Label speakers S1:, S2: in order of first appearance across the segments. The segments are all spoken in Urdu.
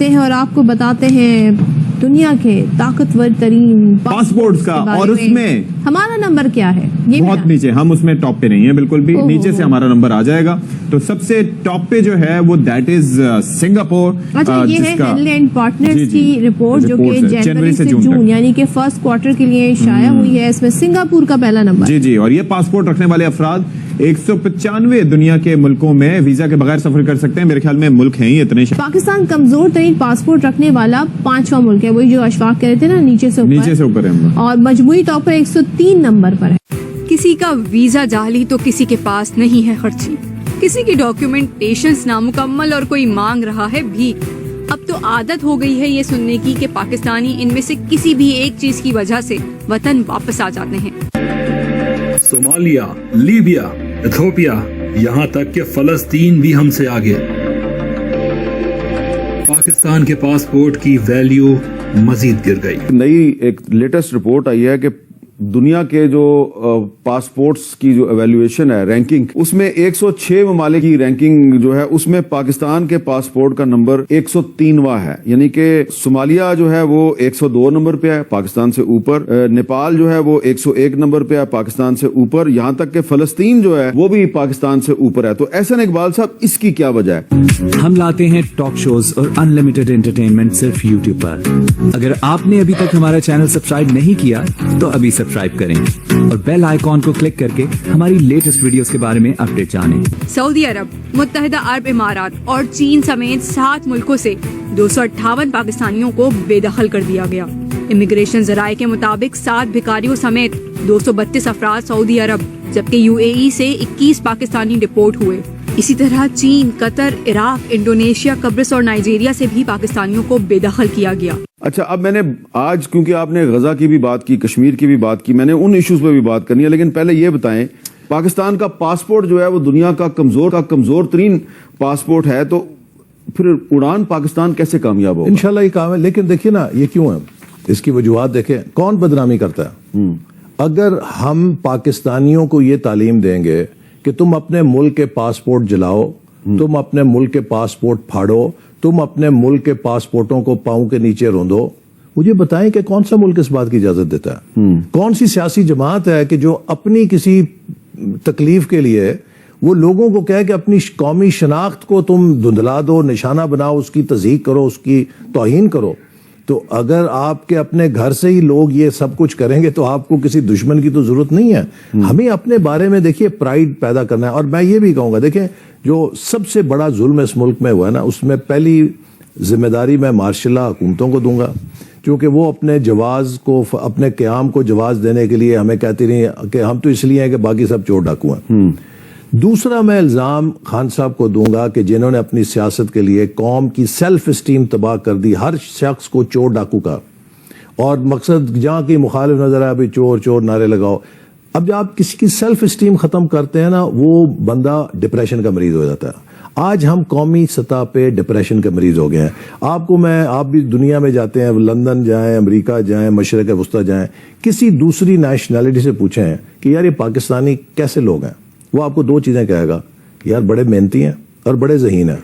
S1: ہیں اور آپ کو بتاتے ہیں دنیا کے طاقتور ترین
S2: پاسپورٹس کا، اور اس میں
S1: ہمارا نمبر کیا ہے؟ یہ
S2: بہت نیچے، ہم اس میں ٹاپ پہ نہیں ہیں بالکل بھی، نیچے سے ہمارا نمبر آ جائے گا. تو سب سے ٹاپ پہ جو ہے وہ دیٹ از سنگاپور.
S1: اچھا، یہ ہے ہیل اینڈ پارٹنرز کی رپورٹ جو کہ جنوری سے جون یعنی کہ فرسٹ کوارٹر کے لیے شائع ہوئی ہے. اس میں سنگاپور کا پہلا نمبر.
S2: جی اور یہ پاسپورٹ رکھنے والے افراد 195 دنیا کے ملکوں میں ویزا کے بغیر سفر کر سکتے ہیں. میرے خیال میں ملک ہیں ہی اتنے.
S1: پاکستان کمزور ترین پاسپورٹ رکھنے والا 5واں ملک ہے، وہی جو اشفاق کہہ رہے تھے نا، نیچے سے اوپر ہے، اور مجموعی طور پر 103 نمبر پر ہے.
S3: کسی کا ویزا جعلی تو کسی کے پاس نہیں ہے خرچی، کسی کی ڈاکیومنٹیشنز نامکمل اور کوئی مانگ رہا ہے بھیک. اب تو عادت ہو گئی ہے یہ سننے کی کہ پاکستانی ان میں سے کسی بھی ایک چیز کی وجہ سے وطن واپس آ جاتے ہیں.
S4: صومالیہ، لیبیا، ایتھوپیا، یہاں تک کہ فلسطین بھی ہم سے آگے. پاکستان کے پاسپورٹ کی ویلیو مزید گر گئی.
S5: نئی ایک لیٹسٹ رپورٹ آئی ہے کہ دنیا کے جو پاسپورٹس کی جو ایویلویشن ہے، رینکنگ، اس میں 106 ممالک کی رینکنگ جو ہے اس میں پاکستان کے پاسپورٹ کا نمبر 103واں ہے. یعنی کہ صومالیہ جو ہے وہ 102 نمبر پہ ہے، پاکستان سے اوپر. نیپال جو ہے وہ 101 نمبر پہ ہے، پاکستان سے اوپر. یہاں تک کہ فلسطین جو ہے وہ بھی پاکستان سے اوپر ہے. تو احسن اقبال صاحب، اس کی کیا وجہ ہے؟
S6: ہم لاتے ہیں ٹاک شوز اور انلمیٹڈ انٹرٹینمنٹ صرف یوٹیوب پر. اگر آپ نے ابھی تک ہمارا چینل سبسکرائب نہیں کیا تو ابھی سبسکرائب کریں اور بیل آئیکن کو کلک کر کے ہماری لیٹسٹ ویڈیوز کے بارے میں اپڈیٹ جانیں.
S3: سعودی عرب، متحدہ عرب امارات اور چین سمیت 7 ملکوں سے 258 پاکستانیوں کو بے دخل کر دیا گیا. امیگریشن ذرائع کے مطابق 7 بھکاریوں سمیت 232 افراد سعودی عرب جبکہ UAE سے 21 پاکستانی ڈپورٹ ہوئے. اسی طرح چین، قطر، عراق، انڈونیشیا، قبرص اور نائجیریا سے بھی پاکستانیوں کو بے دخل کیا گیا.
S5: اچھا، اب میں نے آج کیونکہ آپ نے غزہ کی بھی بات کی، کشمیر کی بھی بات کی، میں نے ان ایشوز پہ بھی بات کرنی ہے، لیکن پہلے یہ بتائیں پاکستان کا پاسپورٹ جو ہے وہ دنیا کا کمزور ترین پاسپورٹ ہے، تو پھر اڑان پاکستان کیسے کامیاب ہوگا؟
S7: انشاءاللہ یہ کام ہے. لیکن دیکھیے نا یہ کیوں ہے، اس کی وجوہات دیکھیں. کون بدنامی کرتا ہے؟ اگر ہم پاکستانیوں کو یہ تعلیم دیں گے کہ تم اپنے ملک کے پاسپورٹ جلاؤ، تم اپنے ملک کے پاسپورٹ پھاڑو، تم اپنے ملک کے پاسپورٹوں کو پاؤں کے نیچے روندو، مجھے بتائیں کہ کون سا ملک اس بات کی اجازت دیتا ہے؟ کون سی سیاسی جماعت ہے کہ جو اپنی کسی تکلیف کے لیے وہ لوگوں کو کہے کہ اپنی قومی شناخت کو تم دھندلا دو، نشانہ بناؤ، اس کی تضحیک کرو، اس کی توہین کرو. تو اگر آپ کے اپنے گھر سے ہی لوگ یہ سب کچھ کریں گے تو آپ کو کسی دشمن کی تو ضرورت نہیں ہے. ہمیں اپنے بارے میں دیکھیے پرائیڈ پیدا کرنا ہے. اور میں یہ بھی کہوں گا، دیکھیں جو سب سے بڑا ظلم اس ملک میں ہوا ہے نا، اس میں پہلی ذمہ داری میں مارشل لا حکومتوں کو دوں گا، کیونکہ وہ اپنے جواز کو، اپنے قیام کو جواز دینے کے لیے ہمیں کہتی رہی کہ ہم تو اس لیے ہیں کہ باقی سب چور ڈاکو ہیں. دوسرا میں الزام خان صاحب کو دوں گا کہ جنہوں نے اپنی سیاست کے لیے قوم کی سیلف اسٹیم تباہ کر دی، ہر شخص کو چور ڈاکو کا، اور مقصد جہاں کی مخالف نظر آئے بھی چور چور نعرے لگاؤ. اب جب آپ کسی کی سیلف اسٹیم ختم کرتے ہیں نا، وہ بندہ ڈپریشن کا مریض ہو جاتا ہے. آج ہم قومی سطح پہ ڈپریشن کے مریض ہو گئے ہیں. آپ بھی دنیا میں جاتے ہیں، لندن جائیں، امریکہ جائیں، مشرق وسطیٰ جائیں، کسی دوسری نیشنلٹی سے پوچھیں کہ یار یہ پاکستانی کیسے لوگ ہیں، وہ آپ کو 2 چیزیں کہے گا کہ یار بڑے محنتی ہیں اور بڑے ذہین ہیں.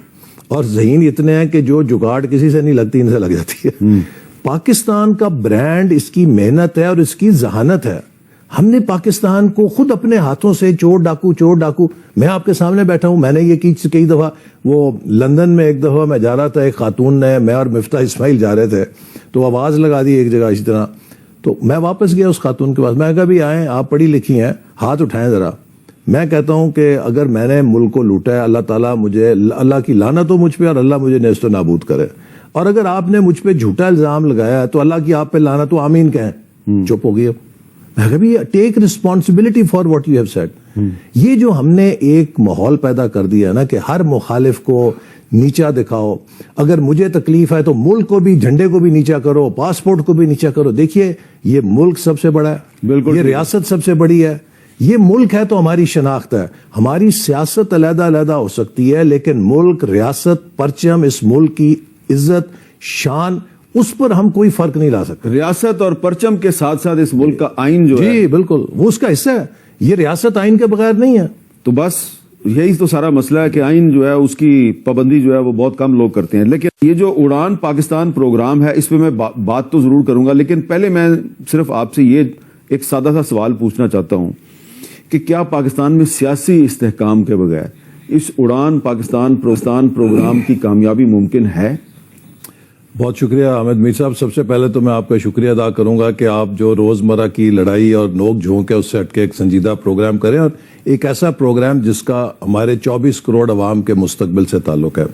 S7: اور ذہین اتنے ہیں کہ جو جگاڑ کسی سے نہیں لگتی ان سے لگ جاتی ہے. پاکستان کا برانڈ اس کی محنت ہے اور اس کی ذہانت ہے. ہم نے پاکستان کو خود اپنے ہاتھوں سے چور ڈاکو، میں آپ کے سامنے بیٹھا ہوں، میں نے یہ کی کئی دفعہ. وہ لندن میں ایک دفعہ میں جا رہا تھا، ایک خاتون نے، میں اور مفتاح اسماعیل جا رہے تھے، تو آواز لگا دی ایک جگہ اسی طرح. تو میں واپس گیا اس خاتون کے پاس، میں کہا بھی آئیں، آپ پڑھی لکھی ہیں، ہاتھ اٹھائیں ذرا. میں کہتا ہوں کہ اگر میں نے ملک کو لوٹا ہے، اللہ تعالیٰ مجھے، اللہ کی لعنت ہو مجھ پہ اور اللہ مجھے نیست و نابود کرے. اور اگر آپ نے مجھ پہ جھوٹا الزام لگایا ہے تو اللہ کی آپ پہ لعنت ہو، آمین کہیں. چپ ہو گئی. اب میں کہا بھی take responsibility for what you have said. یہ جو ہم نے ایک ماحول پیدا کر دیا نا کہ ہر مخالف کو نیچا دکھاؤ، اگر مجھے تکلیف ہے تو ملک کو بھی، جھنڈے کو بھی نیچا کرو، پاسپورٹ کو بھی نیچا کرو. دیکھیے یہ ملک سب سے بڑا ہے، بالکل، یہ ریاست سب سے بڑی ہے، یہ ملک ہے تو ہماری شناخت ہے. ہماری سیاست علیحدہ علیحدہ ہو سکتی ہے لیکن ملک، ریاست، پرچم، اس ملک کی عزت، شان، اس پر ہم کوئی فرق نہیں لا سکتے.
S5: ریاست اور پرچم کے ساتھ ساتھ اس ملک کا آئین جو ہے،
S7: جی بالکل، وہ اس کا حصہ ہے. یہ ریاست آئین کے بغیر نہیں ہے.
S5: تو بس یہی تو سارا مسئلہ ہے کہ آئین جو ہے اس کی پابندی جو ہے وہ بہت کم لوگ کرتے ہیں. لیکن یہ جو اڑان پاکستان پروگرام ہے اس پہ میں بات تو ضرور کروں گا, لیکن پہلے میں صرف آپ سے یہ ایک سادہ سا سوال پوچھنا چاہتا ہوں کہ کیا پاکستان میں سیاسی استحکام کے بغیر اس اڑان پاکستان پروگرام کی کامیابی ممکن ہے؟
S7: بہت شکریہ حامد میر صاحب. سب سے پہلے تو میں آپ کا شکریہ ادا کروں گا کہ آپ جو روزمرہ کی لڑائی اور نوک جھونک ہے اس سے ہٹ کے ایک سنجیدہ پروگرام کریں, اور ایک ایسا پروگرام جس کا ہمارے 24 کروڑ عوام کے مستقبل سے تعلق ہے.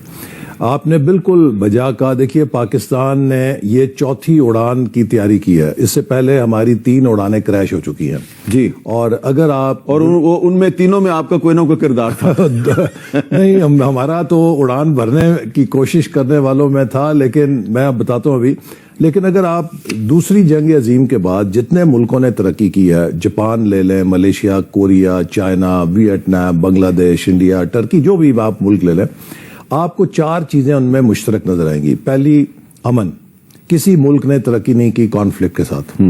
S7: آپ نے بالکل بجا کہا. دیکھیے, پاکستان نے یہ چوتھی اڑان کی تیاری کی ہے. اس سے پہلے ہماری 3 اڑانیں کریش ہو چکی ہیں
S5: جی,
S7: اور اگر آپ
S5: اور ان میں تینوں میں آپ کا کوئی نہ کوئی کردار تھا.
S7: نہیں, ہمارا تو اڑان بھرنے کی کوشش کرنے والوں میں تھا, لیکن میں اب بتاتا ہوں ابھی. لیکن اگر آپ دوسری جنگ عظیم کے بعد جتنے ملکوں نے ترقی کی ہے, جاپان لے لیں, ملیشیا, کوریا, چائنا, ویٹنام, بنگلہ دیش, انڈیا, ٹرکی, جو بھی آپ ملک لے لیں, آپ کو 4 چیزیں ان میں مشترک نظر آئیں گی. پہلی, امن. کسی ملک نے ترقی نہیں کی کانفلکٹ کے ساتھ.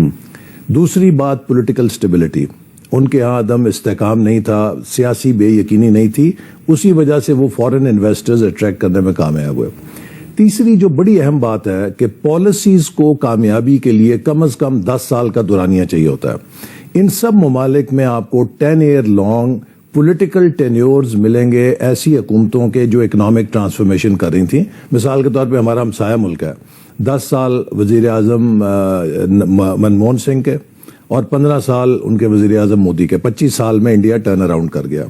S7: دوسری بات, پولیٹیکل سٹیبلٹی. ان کے ہاں عدم استحکام نہیں تھا, سیاسی بے یقینی نہیں تھی, اسی وجہ سے وہ فورن انویسٹرز اٹریکٹ کرنے میں کامیاب ہوئے. تیسری جو بڑی اہم بات ہے کہ پالیسیز کو کامیابی کے لیے کم از کم 10 سال کا دورانیہ چاہیے ہوتا ہے. ان سب ممالک میں آپ کو 10 ایئر لانگ پولیٹیکل ٹینیورز ملیں گے ایسی حکومتوں کے جو اکنامک ٹرانسفارمیشن کر رہی تھیں. مثال کے طور پہ ہمارا ہمسایہ ملک ہے, 10 سال وزیر اعظم منموہن سنگھ کے اور 15 سال ان کے وزیر اعظم مودی کے. 25 سال میں انڈیا ٹرن اراؤنڈ کر گیا.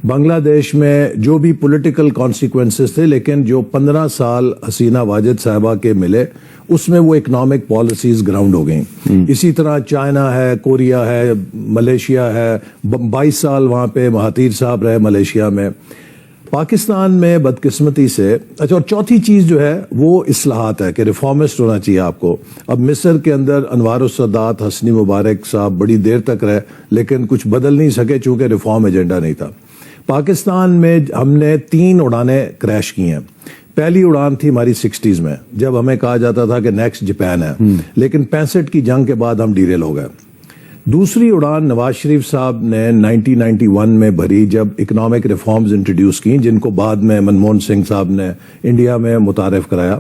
S7: بنگلہ دیش میں جو بھی پولیٹیکل کانسیکوینسز تھے, لیکن جو 15 سال حسینہ واجد صاحبہ کے ملے اس میں وہ اکنامک پالیسیز گراؤنڈ ہو گئیں. اسی طرح چائنا ہے, کوریا ہے, ملیشیا ہے, 22 سال وہاں پہ مہاتیر صاحب رہے ملیشیا میں. پاکستان میں بدقسمتی سے اچھا, اور چوتھی چیز جو ہے وہ اصلاحات ہے کہ ریفارمسٹ ہونا چاہیے آپ کو. اب مصر کے اندر انوار السادات, حسنی مبارک صاحب بڑی دیر تک رہے, لیکن کچھ بدل نہیں سکے چونکہ ریفارم ایجنڈا نہیں تھا. پاکستان میں ہم نے 3 اڑانیں کریش کی ہیں. پہلی اڑان تھی ہماری 60s میں, جب ہمیں کہا جاتا تھا کہ نیکسٹ جاپان ہے, لیکن 65 کی جنگ کے بعد ہم ڈیریل ہو گئے. دوسری اڑان نواز شریف صاحب نے 1991 میں بھری جب اکنامک ریفارمز انٹروڈیوس کی, جن کو بعد میں منموہن سنگھ صاحب نے انڈیا میں متعارف کرایا.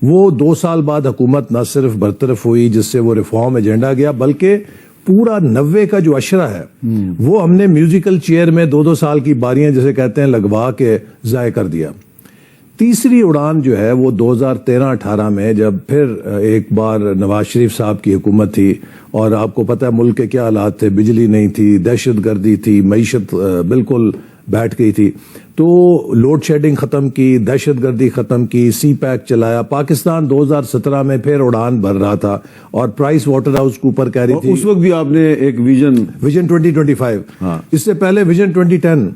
S7: وہ 2 سال بعد حکومت نہ صرف برطرف ہوئی جس سے وہ ریفارم ایجنڈا گیا, بلکہ پورا 90 کا جو اشرہ ہے وہ ہم نے میوزیکل چیئر میں 2-2 سال کی باریاں جسے کہتے ہیں لگوا کے ضائع کر دیا. تیسری اڑان جو ہے وہ 2013-18 میں جب پھر ایک بار نواز شریف صاحب کی حکومت تھی, اور آپ کو پتہ ہے ملک کے کیا حالات تھے, بجلی نہیں تھی, دہشت گردی تھی, معیشت بالکل بیٹھ گئی تھی, تو لوڈ شیڈنگ ختم کی, دہشت گردی ختم کی, سی پیک چلایا. پاکستان 2017 میں پھر اڑان بھر رہا تھا اور پرائس واٹر ہاؤس کوپر کہہ رہی تھی.
S5: اس وقت بھی آپ نے ایک ویژن
S7: 2025, اس سے پہلے ویژن 2010.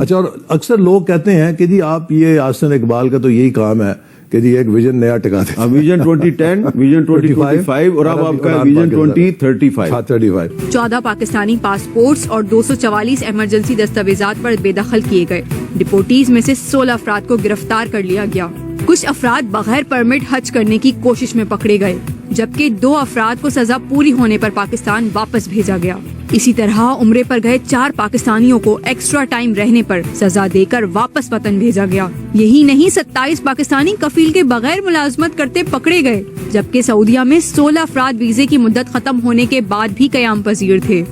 S7: اچھا, اور اکثر لوگ کہتے ہیں کہ جی آپ یہ احسن اقبال کا تو یہی کام ہے کہ جی ایک ویژن نیا ٹکا دیں.
S5: ویژن 2010, ویژن 2025 اور اب آپ کا ویژن 2035.
S3: 14 پاکستانی پاسپورٹس اور 244 ایمرجنسی دستاویزات پر بے دخل کیے گئے. ڈپورٹیز میں سے 16 افراد کو گرفتار کر لیا گیا. کچھ افراد بغیر پرمٹ حج کرنے کی کوشش میں پکڑے گئے, جبکہ 2 افراد کو سزا پوری ہونے پر پاکستان واپس بھیجا گیا. اسی طرح عمرے پر گئے 4 پاکستانیوں کو ایکسٹرا ٹائم رہنے پر سزا دے کر واپس وطن بھیجا گیا. یہی نہیں, 27 پاکستانی کفیل کے بغیر ملازمت کرتے پکڑے گئے, جبکہ سعودیہ میں 16 افراد ویزے کی مدت ختم ہونے کے بعد بھی قیام پذیر تھے.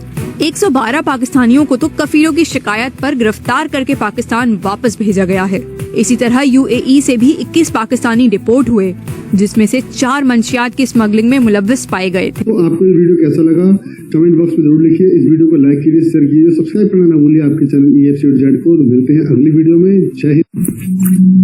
S3: 112 پاکستانیوں کو تو کفیلوں کی شکایت پر گرفتار کر کے پاکستان واپس بھیجا گیا ہے. اسی طرح UAE سے بھی 21 پاکستانی ڈپورٹ ہوئے, جس میں سے 4 منشیات کی اسمگلنگ میں ملوث پائے گئے تھے.
S8: آپ کو یہ ویڈیو کیسا لگا کمنٹ باکس میں ضرور لکھیے. اس ویڈیو کو لائک کیجیے, شیئر کیجیے, سبسکرائب کرنا نہ بھولیے آپ کے چینل EFC.co. ملتے ہیں اگلی ویڈیو میں. جے ہند.